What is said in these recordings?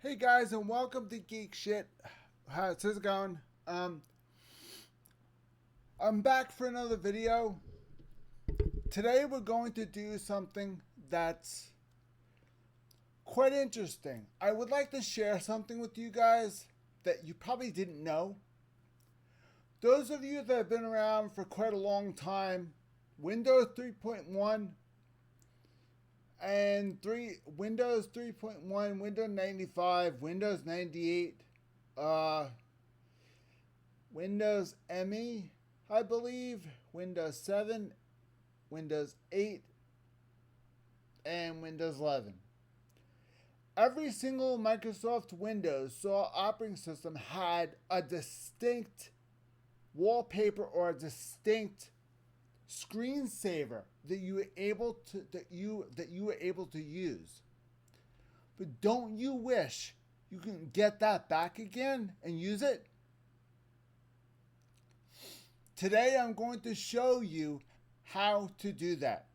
Hey guys, and welcome to Geek Shit. How's it going? I'm back for another video. Today we're going to do something that's quite interesting. I would like to share something with you guys that you probably didn't know. Those of you that have been around for quite a long time, Windows 3.1 and Windows 3.1, Windows 95, Windows 98, Windows ME, I believe, Windows 7, Windows 8, and Windows 11. Every single Microsoft Windows operating system had a distinct wallpaper or a distinct screensaver that you were able to use. But don't you wish you can get that back again and use it? Today I'm going to show you how to do that.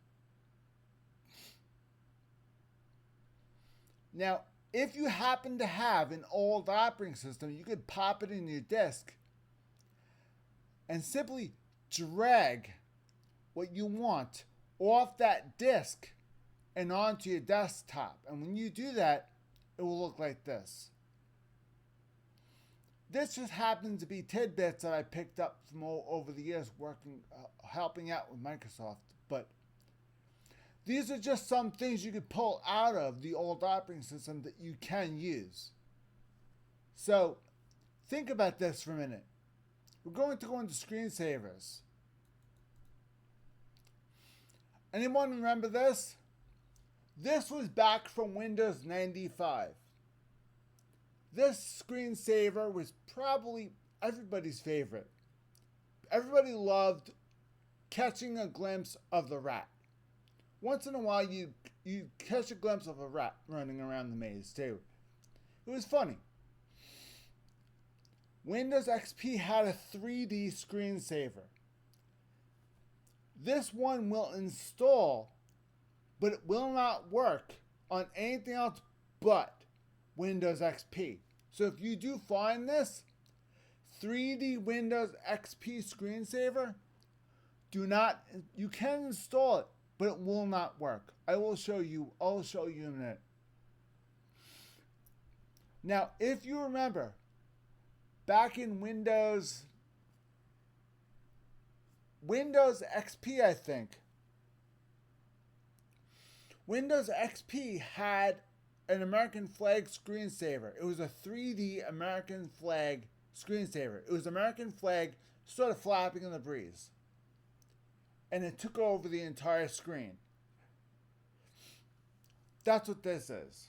Now, if you happen to have an old operating system, you could pop it in your disk and simply drag what you want off that disk and onto your desktop. And when you do that, it will look like this. This just happens to be tidbits that I picked up from over the years helping out with Microsoft. But these are just some things you could pull out of the old operating system that you can use. So think about this for a minute. We're going to go into screensavers. Anyone remember this? This was back from Windows 95. This screensaver was probably everybody's favorite. Everybody loved catching a glimpse of the rat. Once in a while, you catch a glimpse of a rat running around the maze too. It was funny. Windows XP had a 3D screensaver. This one will install, but it will not work on anything else but Windows XP. So if you do find this 3D Windows XP screensaver, you can install it, but it will not work. I'll show you in a minute. Now, if you remember, back in Windows XP, I think, Windows XP had an American flag screensaver. It was a 3D American flag screensaver. It was American flag sort of flapping in the breeze. And it took over the entire screen. That's what this is.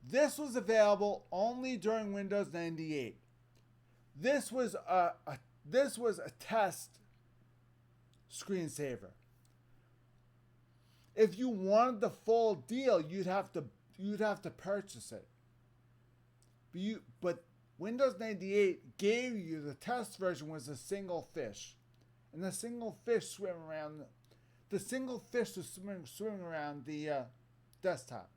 This was available only during Windows 98. This was a test screensaver. If you wanted the full deal, you'd have to purchase it. But Windows 98 gave you the test version was a single fish, and the single fish was swimming around the desktop.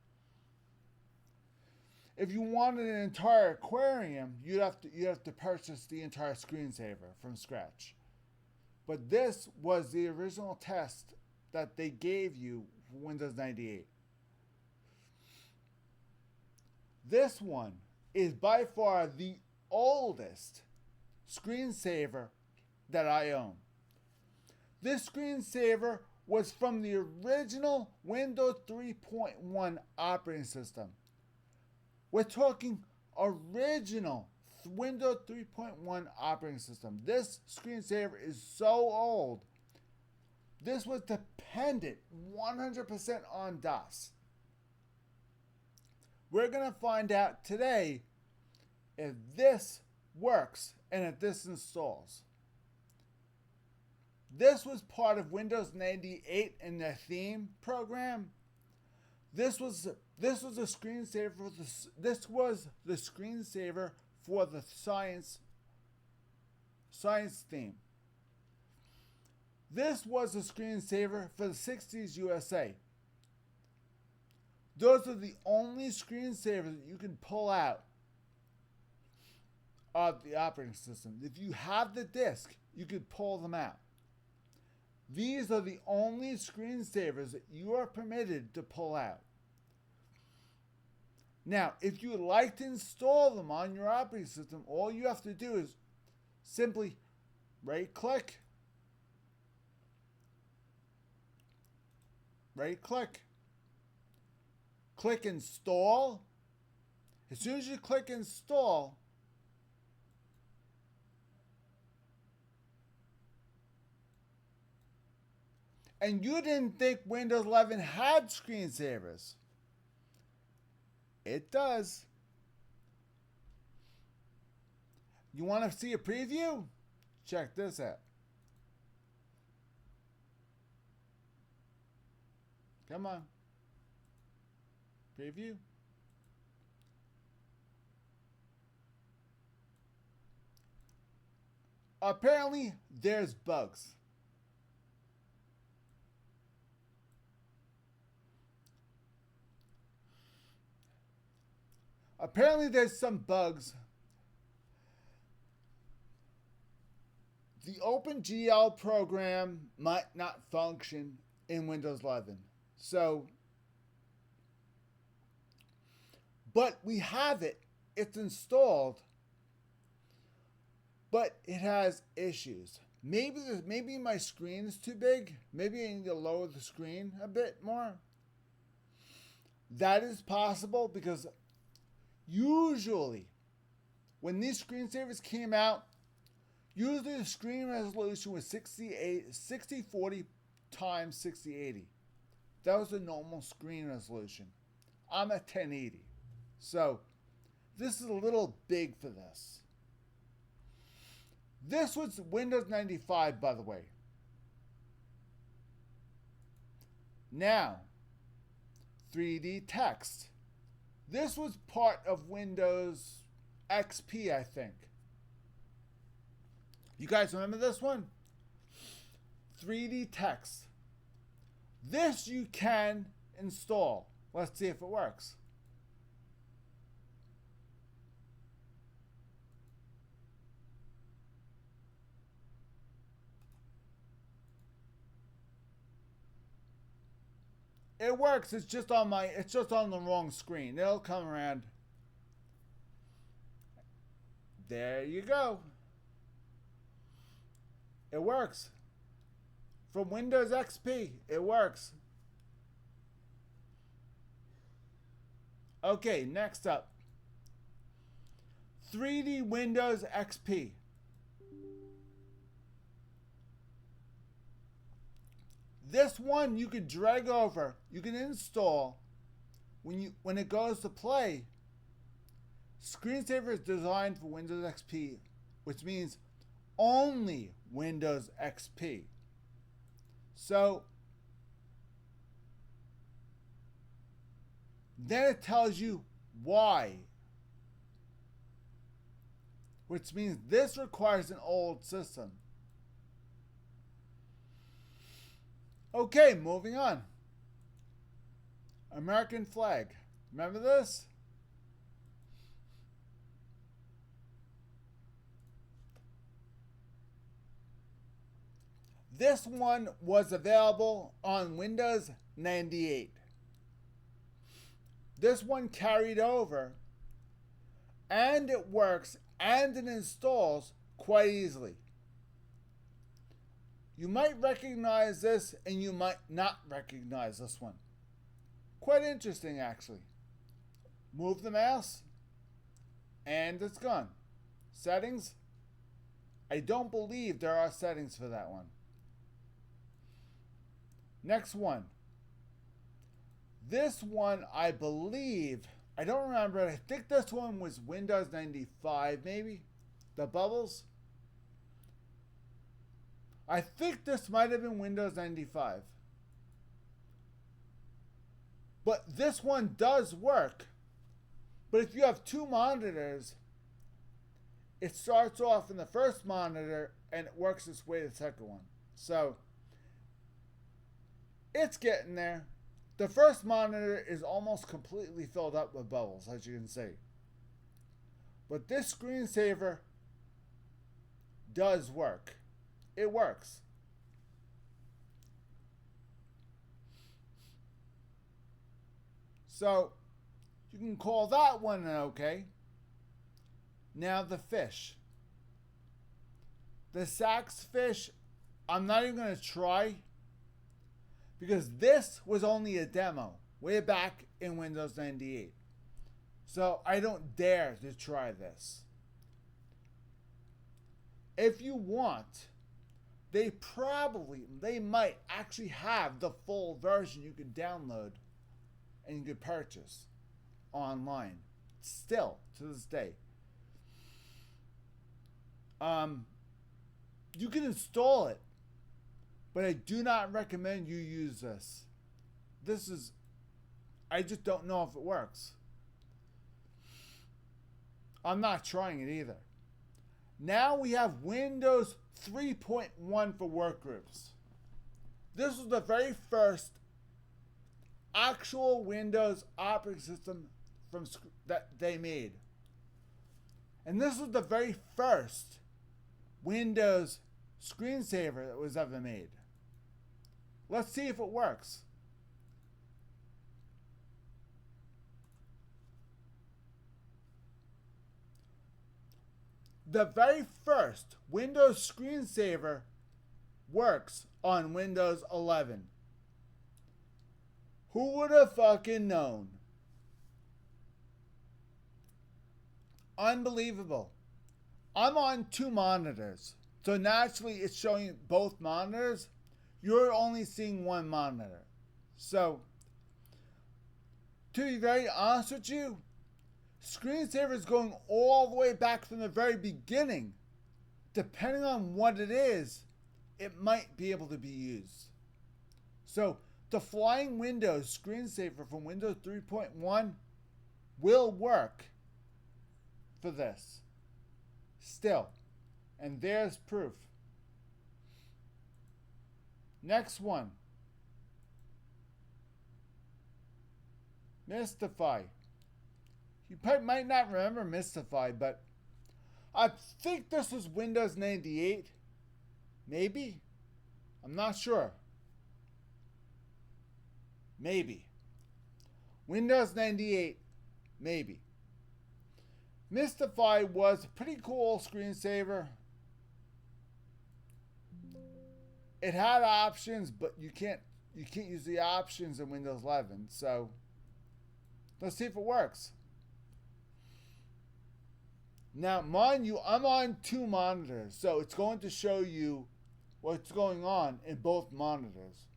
If you wanted an entire aquarium, you'd have to purchase the entire screensaver from scratch. But this was the original test that they gave you for Windows 98. This one is by far the oldest screensaver that I own. This screensaver was from the original Windows 3.1 operating system. We're talking original Windows 3.1 operating system. This screensaver is so old. This was dependent 100% on DOS. We're going to find out today if this works and if this installs. This was part of Windows 98 in their theme program. This was a screensaver. This was the screensaver for the science theme. This was a screensaver for the 60s USA. those are the only screensavers that you can pull out of the operating system. If you have the disk, you could pull them out. These are the only screensavers that you are permitted to pull out. Now, if you would like to install them on your operating system, all you have to do is simply right-click, click Install. As soon as you click Install, and you didn't think Windows 11 had screensavers, it does. You want to see a preview? Check this out. Come on. Preview. Apparently, there's bugs. Apparently, there's some bugs. The OpenGL program might not function in Windows 11. So, but we have it. It's installed, but it has issues. Maybe my screen is too big. Maybe I need to lower the screen a bit more. That is possible because usually when these screensavers came out, usually the screen resolution was 6040 times 6080. That was the normal screen resolution. I'm at 1080. So this is a little big for this. This was Windows 95, by the way. Now, 3D text. This was part of Windows XP, I think. You guys remember this one? 3D text. This you can install. Let's see if it works. It works. It's just on the wrong screen. It'll come around. There you go. It works. From Windows XP, it works. Okay, next up. 3D Windows XP. This one you can drag over, you can install when it goes to play. Screensaver is designed for Windows XP, which means only Windows XP. So then it tells you why, which means this requires an old system. Okay, moving on. American flag. Remember this? This one was available on Windows 98. This one carried over, and it works and it installs quite easily. You might recognize this and you might not recognize this one. Quite interesting, actually. Move the mouse and it's gone. Settings. I don't believe there are settings for that one. Next one. This one, I believe, I don't remember. I think this one was Windows 95, maybe. The bubbles. I think this might have been Windows 95. But this one does work. But if you have two monitors, it starts off in the first monitor and it works its way to the second one. So it's getting there. The first monitor is almost completely filled up with bubbles, as you can see. But this screensaver does work. It works. So you can call that one an okay. Now the fish. The sax fish, I'm not even going to try because this was only a demo way back in Windows 98. So I don't dare to try this. If you want, they might actually have the full version you could download and you could purchase online. Still, to this day. You can install it, but I do not recommend you use this. I just don't know if it works. I'm not trying it either. Now we have Windows 3.1 for workgroups. This was the very first actual Windows operating system that they made. And this was the very first Windows screensaver that was ever made. Let's see if it works. The very first Windows screensaver works on Windows 11. Who would have fucking known? Unbelievable. I'm on 2 monitors, so naturally it's showing both monitors. You're only seeing 1 monitor. So, to be very honest with you, screensaver is going all the way back from the very beginning. Depending on what it is, it might be able to be used. So, the Flying Windows screensaver from Windows 3.1 will work for this. Still. And there's proof. Next one. Mystify. You might not remember Mystify, but I think this was Windows 98. Maybe? I'm not sure. Maybe. Windows 98. Maybe. Mystify was a pretty cool screensaver. It had options, but you can't use the options in Windows 11. So let's see if it works. Now, mind you, I'm on 2 monitors, so it's going to show you what's going on in both monitors.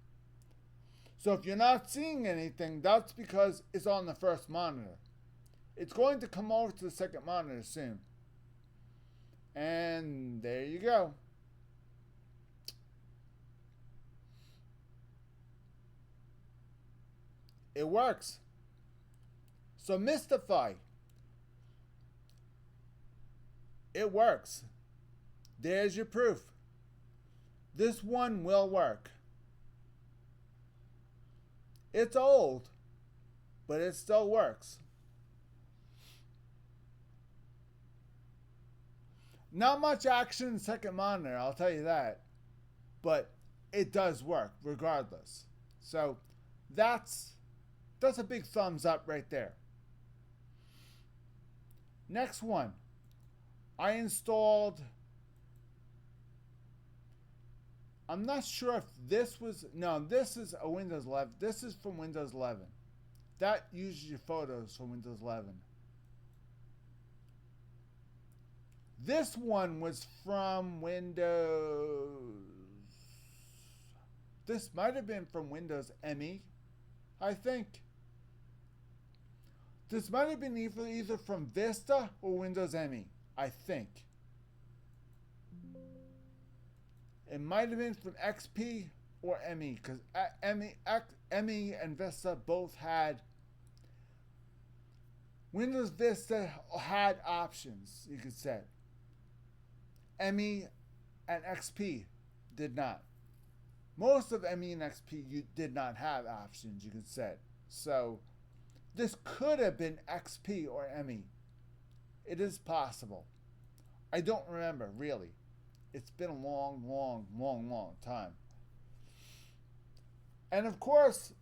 So if you're not seeing anything, that's because it's on the first monitor. It's going to come over to the second monitor soon. And there you go. It works. So Mystify. It works. There's your proof. This one will work. It's old, but it still works. Not much action in second monitor, I'll tell you that. But it does work regardless. So that's a big thumbs up right there. Next one. I installed, I'm not sure if this was, no, this is a Windows 11. This is from Windows 11. That uses your photos from Windows 11. This one was from Windows, this might have been from Windows ME, I think. This might have been either from Vista or Windows ME, I think. It might have been from XP or ME, because ME and Vista both had, Windows Vista had options, you could say. ME and XP did not. Most of ME and XP you did not have options, you could say. So this could have been XP or ME. It is possible. I don't remember, really. It's been a long time. And of course,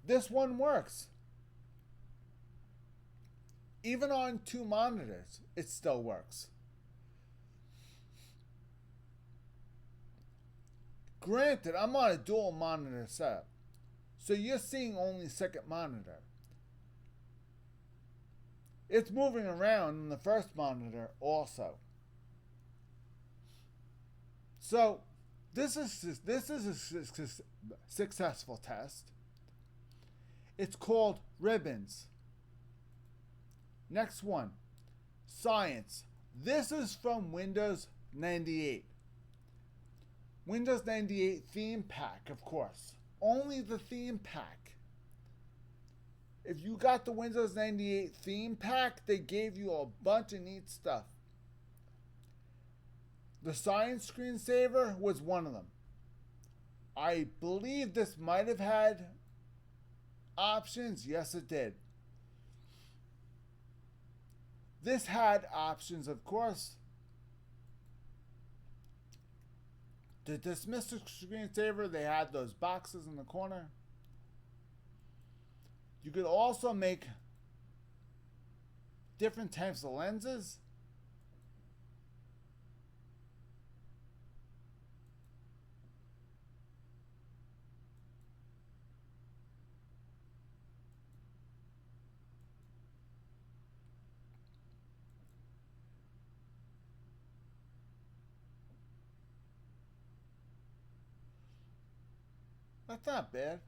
this one works. Even on 2 monitors, it still works. Granted, I'm on a dual monitor setup, so you're seeing only second monitor. It's moving around in the first monitor also. So this is a successful test. It's called ribbons. Next one, science. This is from Windows 98. Windows 98 theme pack, of course. Only the theme pack. If you got the Windows 98 theme pack, they gave you a bunch of neat stuff. The science screensaver was one of them. I believe this might have had options. Yes, it did. This had options, of course. To dismiss the screensaver, they had those boxes in the corner. You could also make different types of lenses. That's not bad.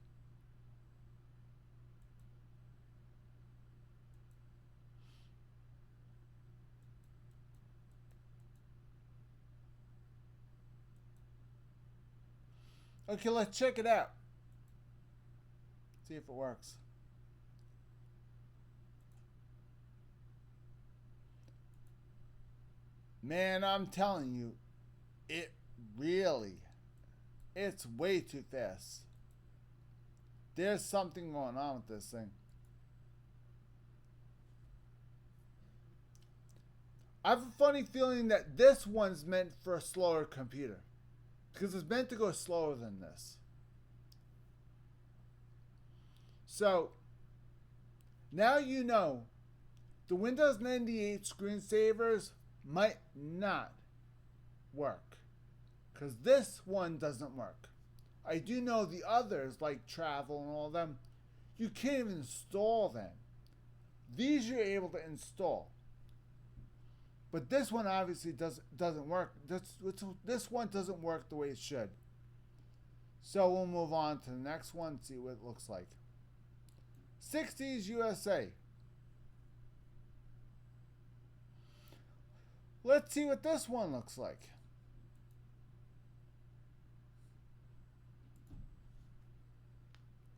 Okay, let's check it out. See if it works. Man, I'm telling you, it's way too fast. There's something going on with this thing. I have a funny feeling that this one's meant for a slower computer, because it's meant to go slower than this. So now you know the Windows 98 screensavers might not work, because this one doesn't work. I do know the others, like travel and all of them, you can't even install them. These you're able to install. But this one obviously doesn't work. This one doesn't work the way it should. So we'll move on to the next one, see what it looks like. 60s USA. Let's see what this one looks like.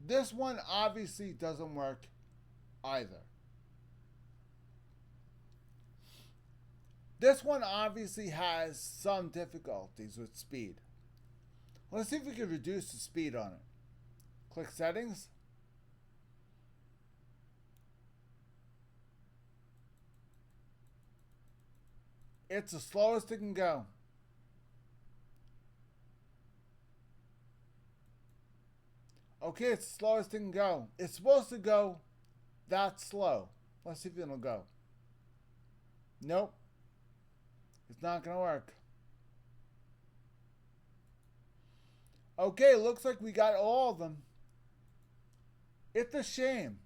This one obviously doesn't work either. This one obviously has some difficulties with speed. Let's see if we can reduce the speed on it. Click settings. It's the slowest it can go. Okay, it's the slowest it can go. It's supposed to go that slow. Let's see if it'll go. Nope. It's not going to work. Okay, looks like we got all of them. It's a shame.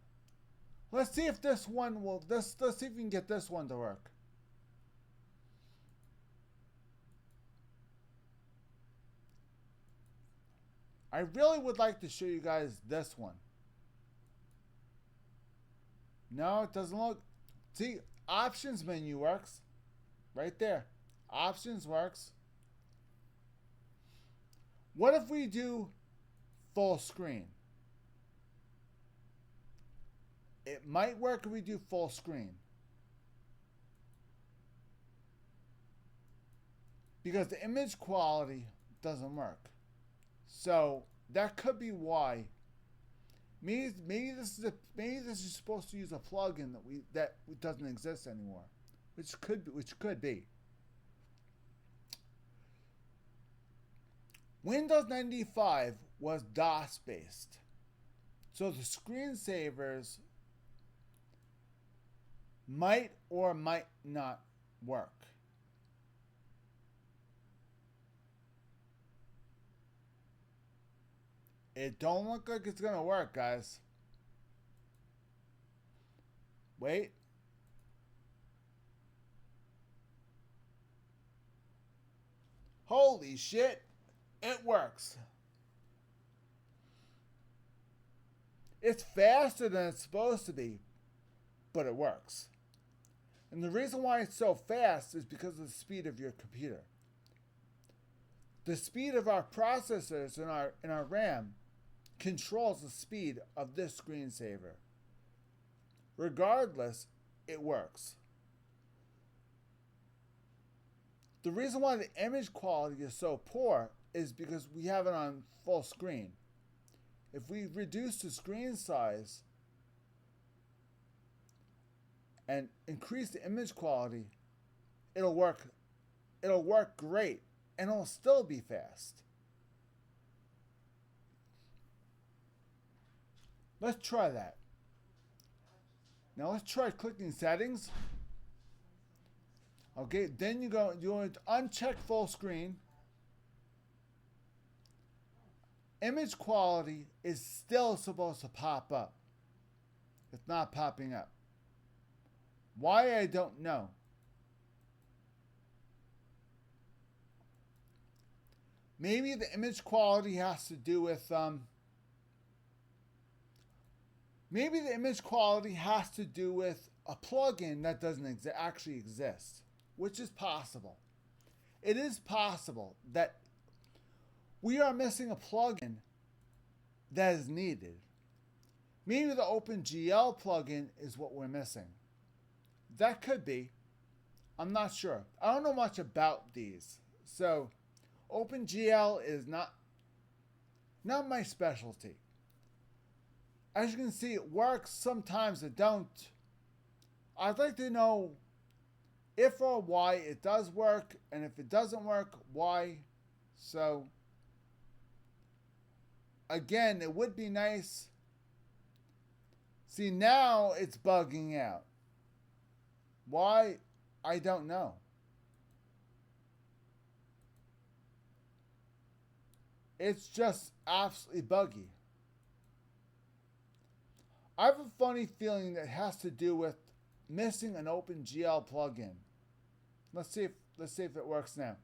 Let's see if this one will, let's see if we can get this one to work. I really would like to show you guys this one. No, it doesn't look. See, options menu works. Right there. Options works. What if we do full screen? It might work if we do full screen. Because the image quality doesn't work. So That could be why. Maybe this is supposed to use a plugin that doesn't exist anymore, which could be. Windows 95 was DOS based, so the screensavers might or might not work. It don't look like it's gonna work, guys. Wait. Holy shit. It works. It's faster than it's supposed to be, but it works. And the reason why it's so fast is because of the speed of your computer. The speed of our processors in our RAM controls the speed of this screensaver. Regardless, it works. The reason why the image quality is so poor is because we have it on full screen. If we reduce the screen size and increase the image quality, it'll work great, and it'll still be fast. Let's try that. Now let's try clicking settings. Okay, then you want to uncheck full screen. Image quality is still supposed to pop up. It's not popping up. Why, I don't know. Maybe the image quality has to do with maybe the image quality has to do with a plugin that doesn't actually exist, which is possible. It is possible that we are missing a plugin that is needed. Maybe the OpenGL plugin is what we're missing. That could be. I'm not sure. I don't know much about these. So OpenGL is not my specialty. As you can see, it works. Sometimes it don't. I'd like to know if or why it does work, and if it doesn't work, why. So again, it would be nice. See, now it's bugging out. Why? I don't know. It's just absolutely buggy. I have a funny feeling that it has to do with missing an OpenGL plugin. Let's see if it works now.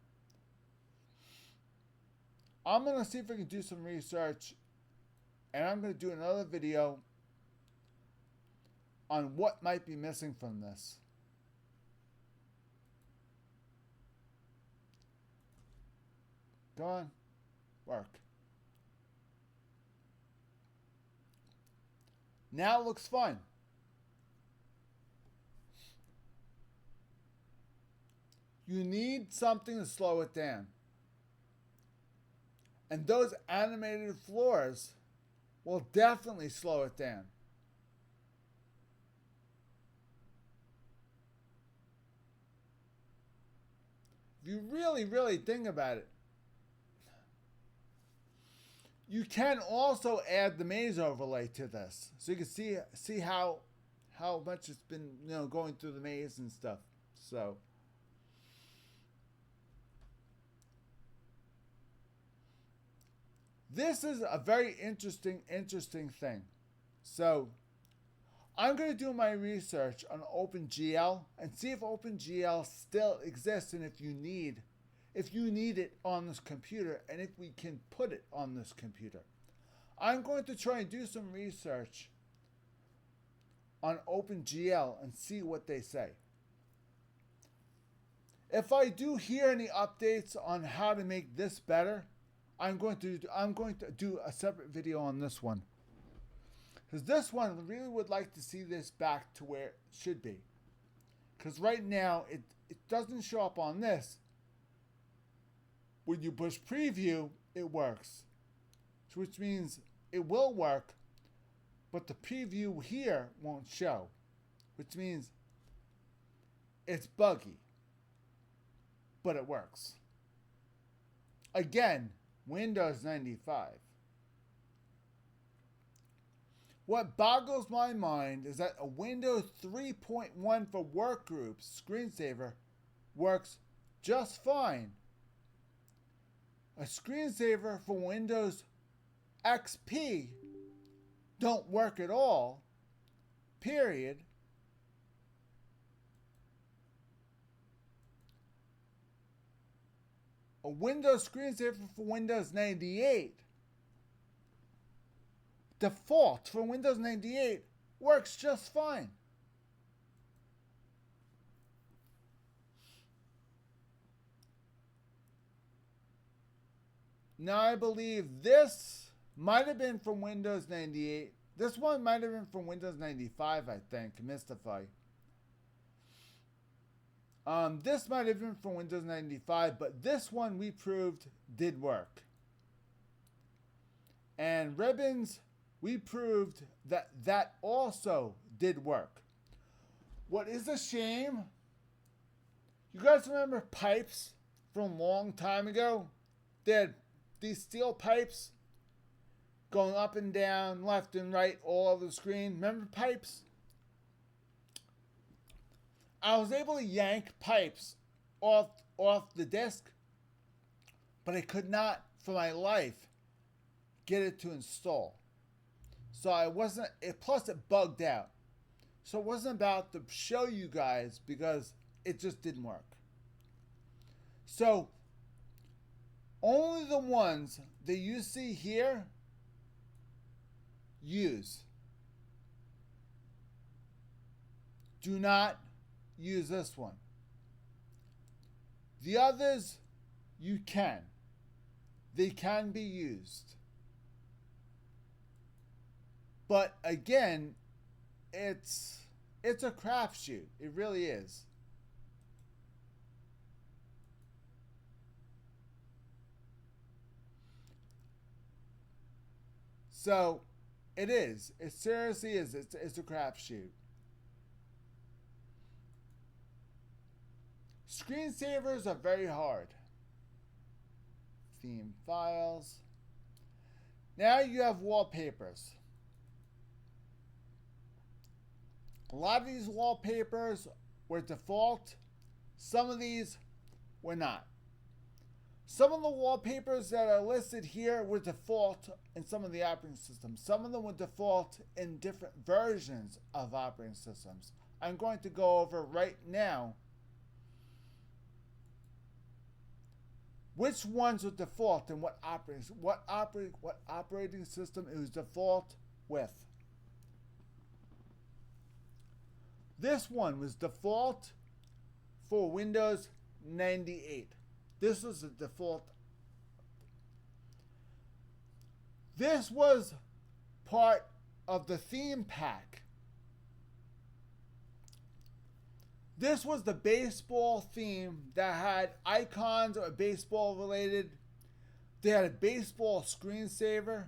I'm going to see if I can do some research, and I'm going to do another video on what might be missing from this. Go on. Work. Now it looks fine. You need something to slow it down. And those animated floors will definitely slow it down. If you really, really think about it, you can also add the maze overlay to this, so you can see how much it's been, going through the maze and stuff. So this is a very interesting thing. So I'm going to do my research on OpenGL and see if OpenGL still exists, and if you need it on this computer, and if we can put it on this computer. I'm going to try and do some research on OpenGL and see what they say. If I do hear any updates on how to make this better, I'm going to do a separate video on this one. Because this one, I really would like to see this back to where it should be. Because right now, it doesn't show up on this. When you push preview, it works. which means it will work, but the preview here won't show, which means it's buggy, but it works. Again, Windows 95. What boggles my mind is that a Windows 3.1 for workgroups screensaver works just fine. A screensaver for Windows XP don't work at all, period. A Windows screensaver for Windows 98, default for Windows 98, works just fine. Now I believe this might have been from Windows 98. This one might have been from Windows 95, I think, Mystify. This might have been from Windows 95, but this one we proved did work. And Ribbons, we proved that that also did work. What is a shame, you guys remember pipes from a long time ago? They had these steel pipes going up and down, left and right, all over the screen. Remember pipes? I was able to yank pipes off the disk, but I could not, for my life, get it to install. So I wasn't, plus it bugged out. So it wasn't about to show you guys because it just didn't work. So only the ones that you see here, use. Do not use this one. The others, you can. They can be used. But again, it's a crapshoot. It really is. So it is. It seriously is. It's a crapshoot. Screensavers are very hard. Theme files. Now you have wallpapers. A lot of these wallpapers were default. Some of these were not. Some of the wallpapers that are listed here were default in some of the operating systems. Some of them were default in different versions of operating systems. I'm going to go over right now which ones were default and what operating system it was default with. This one was default for Windows 98. This was the default. This was part of the theme pack. This was the baseball theme that had icons that were baseball related. They had a baseball screensaver.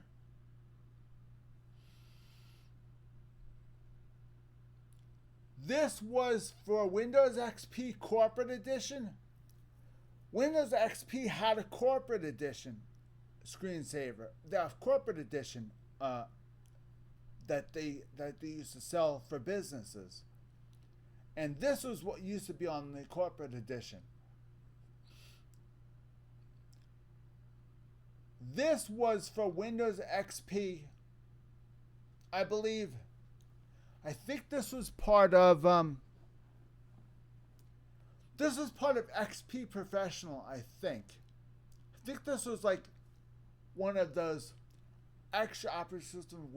This was for Windows XP Corporate Edition. Windows XP had a Corporate Edition screensaver. The Corporate Edition that they used to sell for businesses. And this was what used to be on the Corporate Edition. This was for Windows XP. I believe, I think this was part of XP Professional, I think. I think this was like one of those extra operating system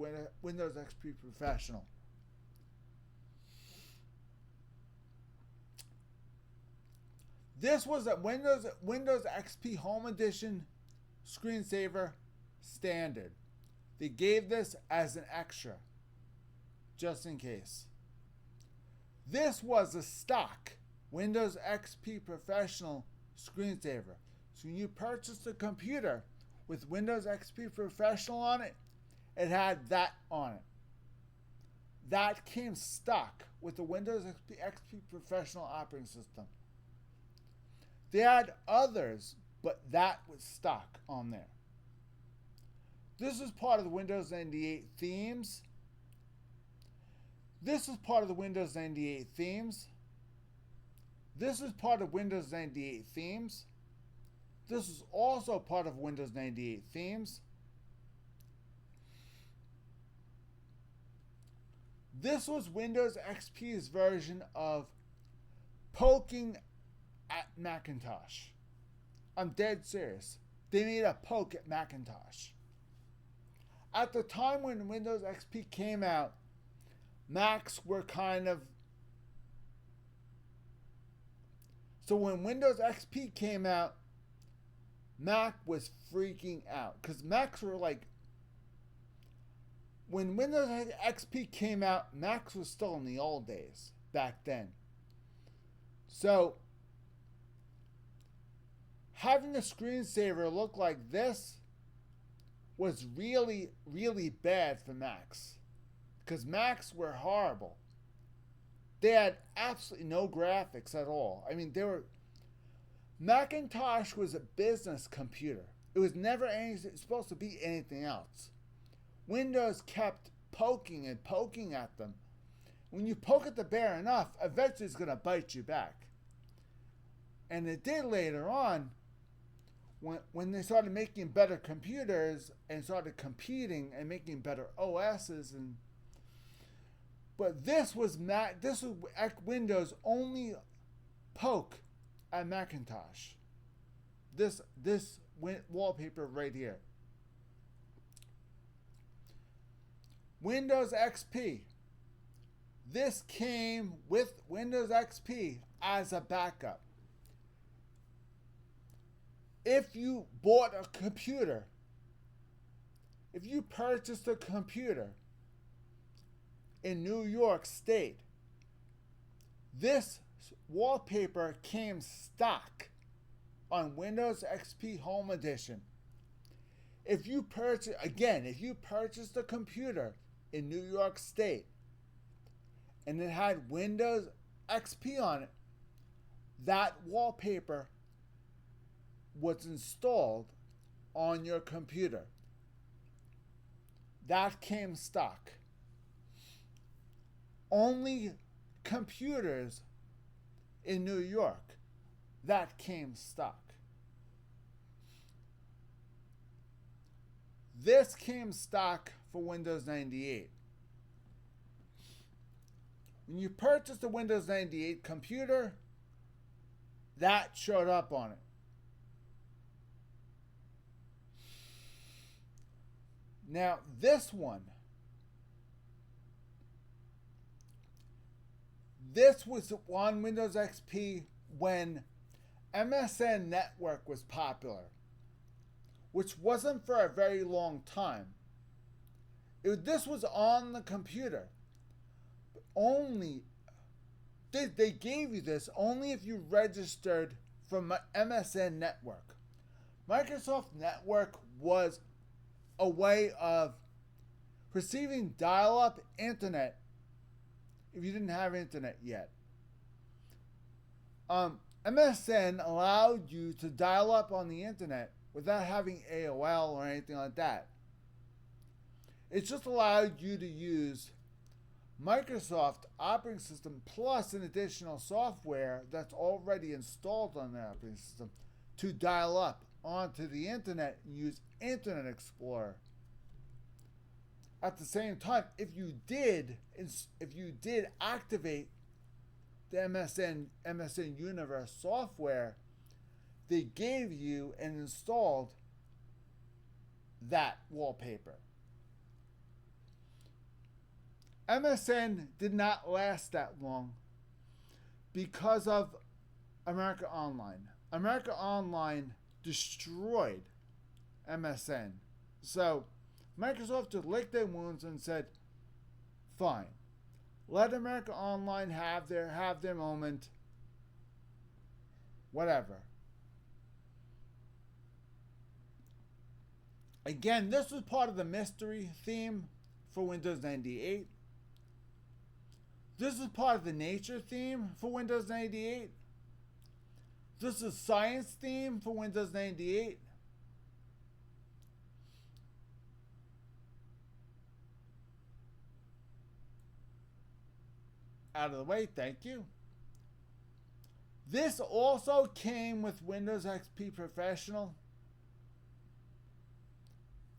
Windows XP Professional. This was a Windows XP Home Edition screensaver standard. They gave this as an extra, just in case. This was a stock Windows XP Professional screensaver. So when you purchased a computer with Windows XP Professional on it, it had that on it. That came stock with the Windows XP Professional operating system. They had others, but that was stock on there. This is part of the Windows 98 themes. This is part of the Windows 98 themes. This is part of Windows 98 themes. This is also part of Windows 98 themes. This was Windows XP's version of poking at Macintosh. I'm dead serious. They made a poke at Macintosh. At the time when Windows XP came out, Macs were kind of... So when Windows XP came out, Mac was freaking out. Because Macs were like... When Windows XP came out, Macs was still in the old days back then. So, having a screensaver look like this was really, really bad for Macs. Because Macs were horrible. They had absolutely no graphics at all. I mean, Macintosh was a business computer. It was never supposed to be anything else. Windows kept poking and poking at them. When you poke at the bear enough, eventually it's going to bite you back. And it did later on, when they started making better computers and started competing and making better OSs. But this was Windows' only poke at Macintosh. This wallpaper right here. Windows XP. This came with Windows XP as a backup. If you bought a computer, if you purchased a computer in New York State, this wallpaper came stock on Windows XP Home Edition. If you purchased a computer in New York State and it had Windows XP on it, that wallpaper was installed on your computer. That came stock. Only computers in New York, that came stock. This came stock for Windows 98. When you purchased a Windows 98 computer, that showed up on it. Now, this one, this was on Windows XP when MSN Network was popular, which wasn't for a very long time. This was on the computer. They gave you this only if you registered from MSN Network. Microsoft Network was a way of receiving dial-up internet if you didn't have internet yet. MSN allowed you to dial up on the internet without having AOL or anything like that. It just allowed you to use Microsoft operating system plus an additional software that's already installed on the operating system to dial up onto the internet and use Internet Explorer. At the same time, if you did activate the MSN Universe software, they gave you and installed that wallpaper. MSN did not last that long because of America Online. America Online destroyed MSN. So Microsoft just licked their wounds and said, fine, let America Online have their moment, whatever. Again, this was part of the mystery theme for Windows 98. This is part of the nature theme for Windows 98. This is science theme for Windows 98. Out of the way, thank you. This also came with Windows XP Professional.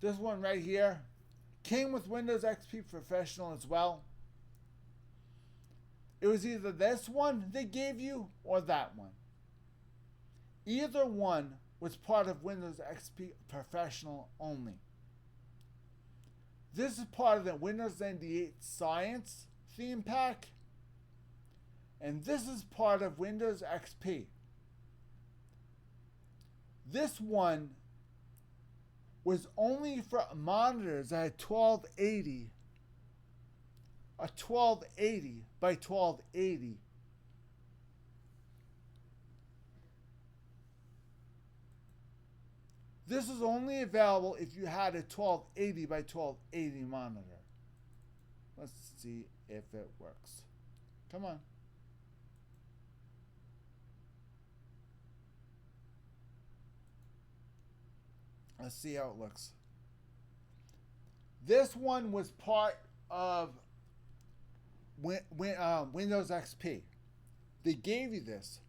This one right here came with Windows XP Professional as well. It was either this one they gave you or that one. Either one was part of Windows XP Professional only. This is part of the Windows 98 Science theme pack. And this is part of Windows XP. This one was only for monitors that had 1280. A 1280 by 1280. This is only available if you had a 1280 by 1280 monitor. Let's see if it works. Come on. Let's see how it looks. This one was part of Windows XP. They gave you this.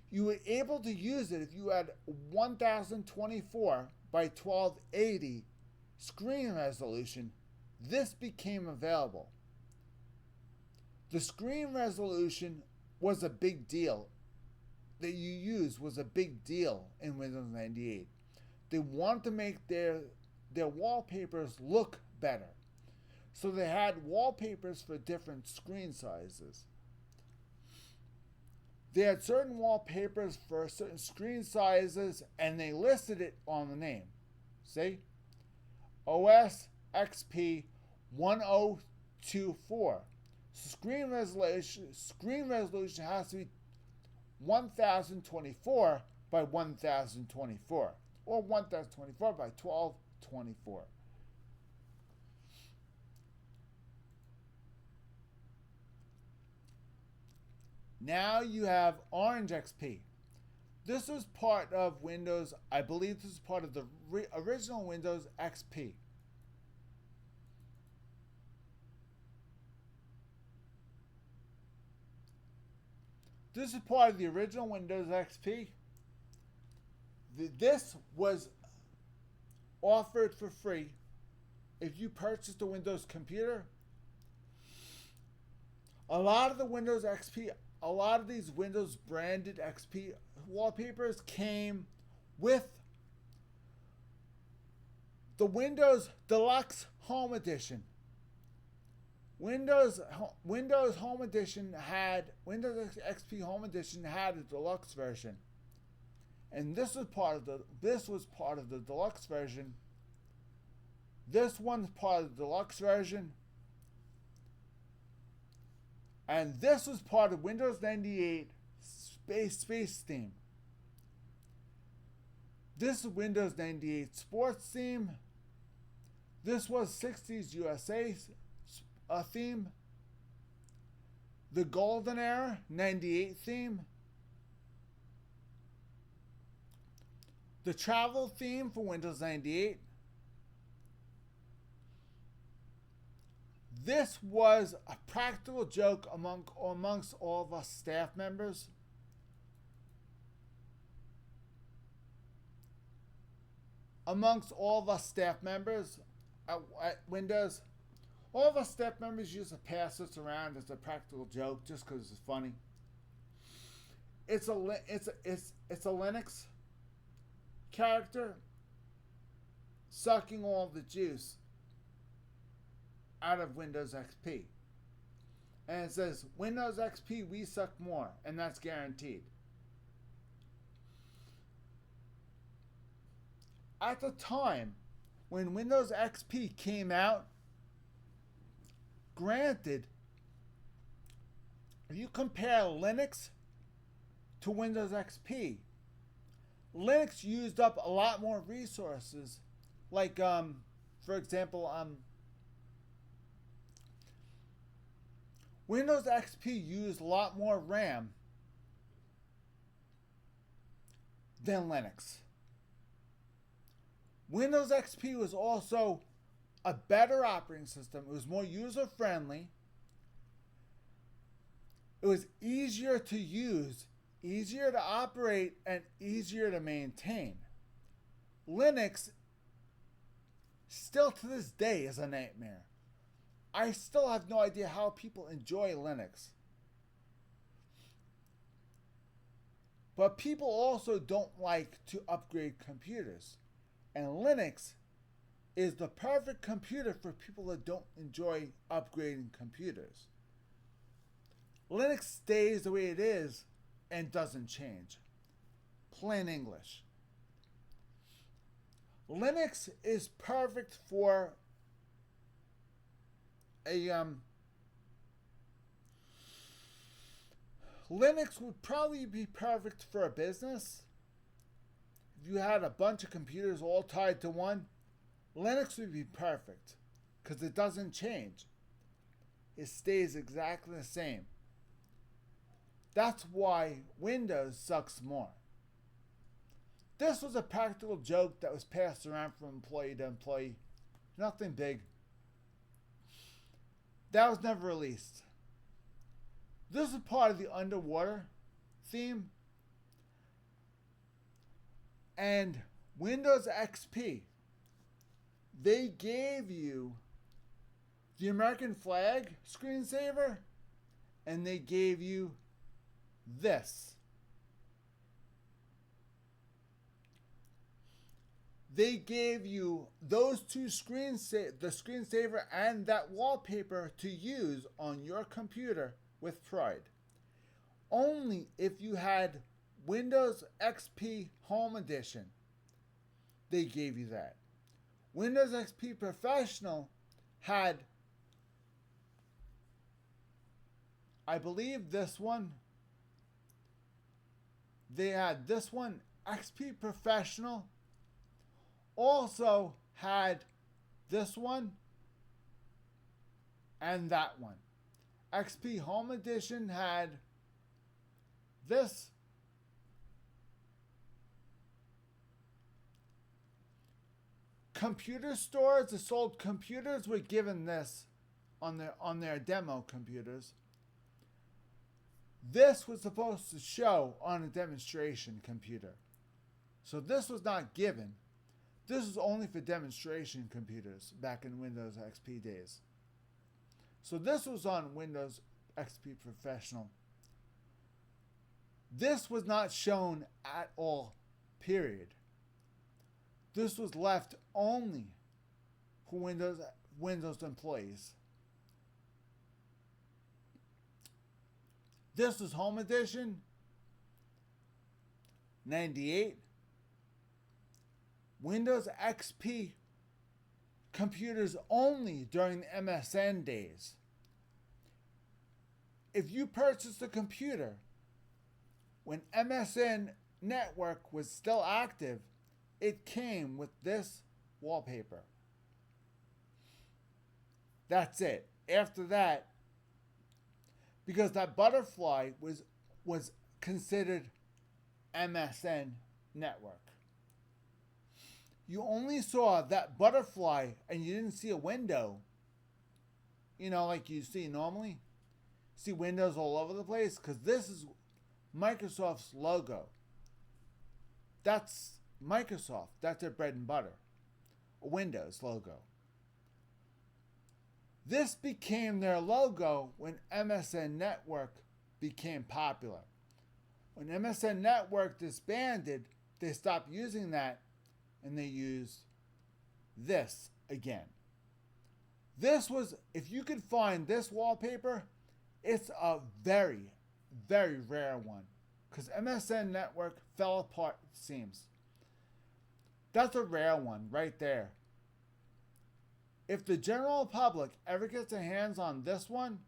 You were able to use it if you had 1024 by 1280 screen resolution. This became available. The screen resolution was a big deal. That you used was a big deal in Windows 98. They wanted to make their wallpapers look better. So they had wallpapers for different screen sizes. They had certain wallpapers for certain screen sizes, and they listed it on the name. See? OS XP 1024. Screen resolution has to be 1024 by 1024. Or 1024 by 1224. Now you have Orange XP. This is part of Windows, I believe this is part of the original Windows XP. This is part of the original Windows XP. This was offered for free if you purchased a Windows computer. A lot of the Windows XP, a lot of these Windows branded XP wallpapers came with the Windows Deluxe Home Edition. Windows Home Edition had Windows XP Home Edition had a deluxe version. And this was part of the deluxe version. This one's part of the deluxe version. And this was part of Windows 98 Space theme. This is Windows 98 Sports theme. This was 60s USA theme. The Golden Era 98 theme. The travel theme for Windows 98. This was a practical joke amongst all of us staff members. Amongst all of us staff members at Windows, all of us staff members used to pass this around as a practical joke just because it's funny. It's a Linux character sucking all the juice out of Windows XP. And it says, Windows XP, we suck more, and that's guaranteed. At the time when Windows XP came out, granted, if you compare Linux to Windows XP, Linux used up a lot more resources Like, for example, Windows XP used a lot more RAM than Linux. Windows XP was also a better operating system. It was more user friendly. It was easier to use, easier to operate, and easier to maintain. Linux, still to this day, is a nightmare. I still have no idea how people enjoy Linux. But people also don't like to upgrade computers. And Linux is the perfect computer for people that don't enjoy upgrading computers. Linux stays the way it is and doesn't change. Plain English. Linux is perfect for Linux would probably be perfect for a business. If you had a bunch of computers all tied to one, Linux would be perfect because it doesn't change. It stays exactly the same. That's why Windows sucks more. This was a practical joke that was passed around from employee to employee. Nothing big. That was never released. This is part of the underwater theme. And Windows XP, they gave you the American flag screensaver, and they gave you this. They gave you those two the screensaver and that wallpaper to use on your computer with pride. Only if you had Windows XP Home Edition, they gave you that. Windows XP Professional had, I believe, this one. They had this one. XP Professional also had this one and that one. XP Home Edition had this. Computer stores that sold computers were given this on their demo computers. This was supposed to show on a demonstration computer. So this was not given. This was only for demonstration computers back in Windows XP days. So this was on Windows XP Professional. This was not shown at all, period. This was left only for Windows employees. This was Home Edition, 98. Windows XP computers only during the MSN days. If you purchased a computer when MSN network was still active, it came with this wallpaper. That's it. After that, because that butterfly was considered MSN network. You only saw that butterfly and you didn't see a window. You know, like you see normally. See windows all over the place because this is Microsoft's logo. That's Microsoft. That's their bread and butter. A Windows logo. This became their logo when MSN Network became popular. When MSN Network disbanded, they stopped using that and they used this again. This was, if you could find this wallpaper, it's a very, very rare one because MSN Network fell apart, it seems. That's a rare one right there. If the general public ever gets their hands on this one,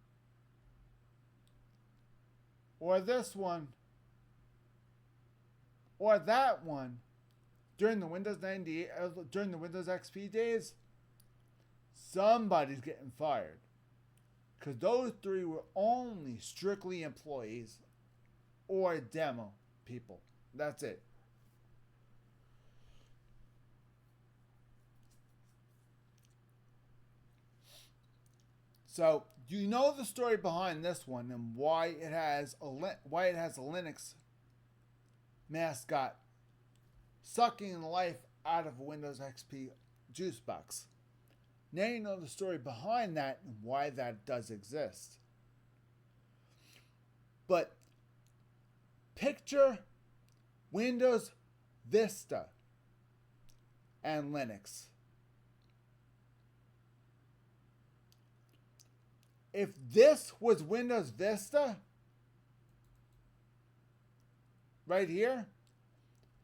or this one, or that one, during the Windows 98, during the Windows XP days, somebody's getting fired. Because those three were only strictly employees or demo people. That's it. So, do you know the story behind this one and why it has a Linux mascot sucking the life out of a Windows XP juice box? Now you know the story behind that and why that does exist. But picture Windows Vista and Linux. If this was Windows Vista, right here,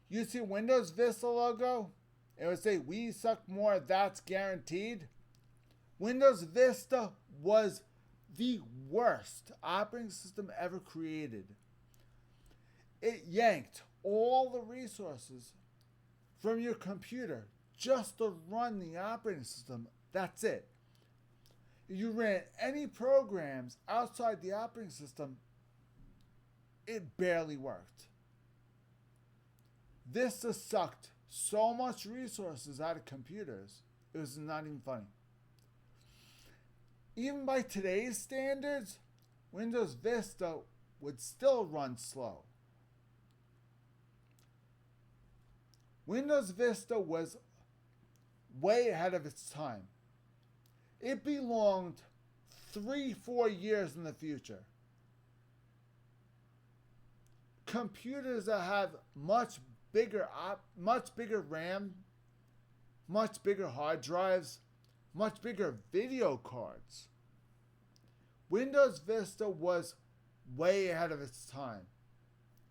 you see Windows Vista logo, it would say, "We suck more, that's guaranteed." Windows Vista was the worst operating system ever created. It yanked all the resources from your computer just to run the operating system. That's it. If you ran any programs outside the operating system, it barely worked. Vista sucked so much resources out of computers, it was not even funny. Even by today's standards, Windows Vista would still run slow. Windows Vista was way ahead of its time. It belonged 3-4 years in the future. Computers that have much bigger RAM, much bigger hard drives, much bigger video cards. Windows Vista was way ahead of its time.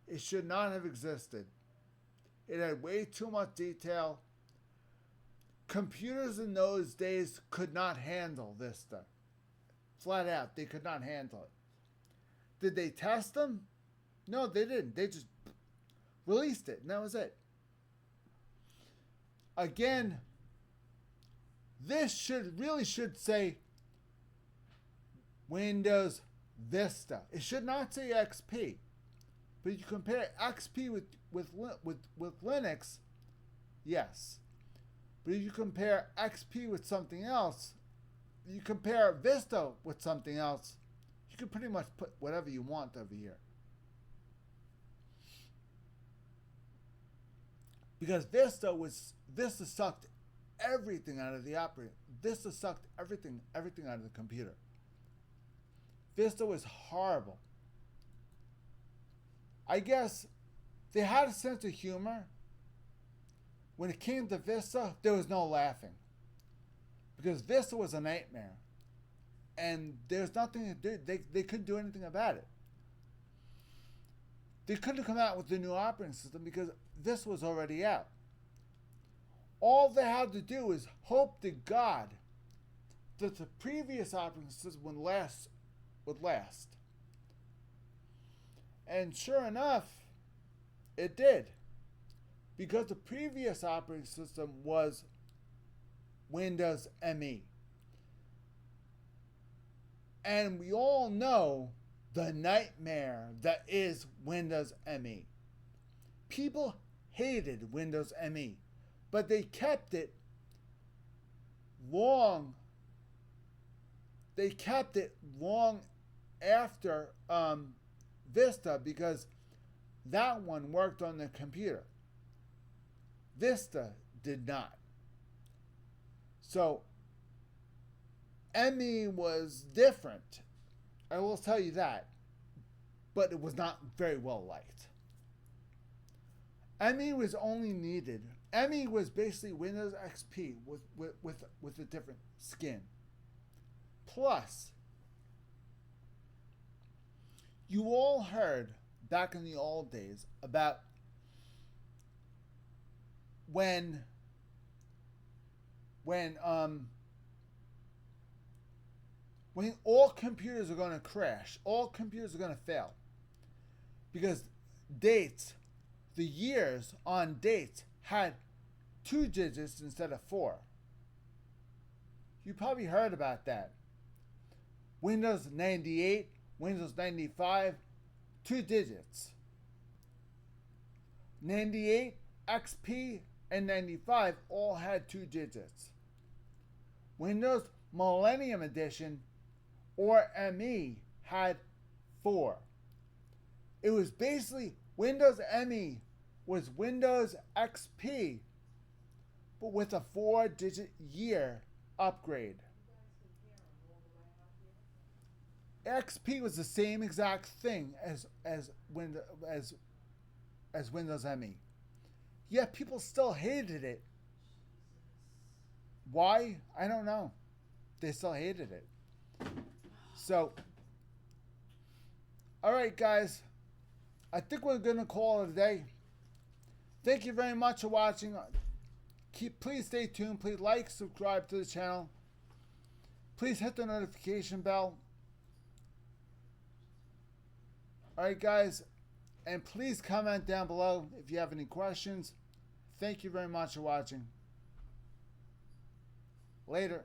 It should not have existed. It had way too much detail. Computers in those days could not handle Vista. Flat out, they could not handle it. Did they test them? No, they didn't. They just released it, and that was it. Again, this really should say Windows Vista. It should not say XP. But you compare XP with Linux, yes. But if you compare XP with something else, you compare Vista with something else, you can pretty much put whatever you want over here. Because Vista sucked everything out of the operating. Vista sucked everything out of the computer. Vista was horrible. I guess they had a sense of humor. When it came to Vista, there was no laughing. Because Vista was a nightmare. And there's nothing to do. They couldn't do anything about it. They couldn't come out with the new operating system because this was already out. All they had to do is hope to God that the previous operating system would last. And sure enough, it did. Because the previous operating system was Windows ME. And we all know the nightmare that is Windows ME. People hated Windows ME, but they kept it long. They kept it long after Vista because that one worked on the computer. Vista did not. So ME was different. I will tell you that. But it was not very well liked. ME was only needed. ME was basically Windows XP with a different skin. Plus, you all heard back in the old days about when all computers are going to crash, all computers are going to fail. Because dates, the years on dates had 2 digits instead of 4. You probably heard about that. Windows 98, Windows 95, 2 digits. 98, XP, and 95 all had 2 digits. Windows Millennium Edition, or ME, had 4. It was basically Windows ME was Windows XP, but with a 4-digit year upgrade. XP was the same exact thing as Windows ME. Yet people still hated it. Why? I don't know. They still hated it. So, alright guys, I think we're going to call it a day. Thank you very much for watching. Please stay tuned. Please like, subscribe to the channel. Please hit the notification bell. Alright guys, and please comment down below if you have any questions. Thank you very much for watching. Later.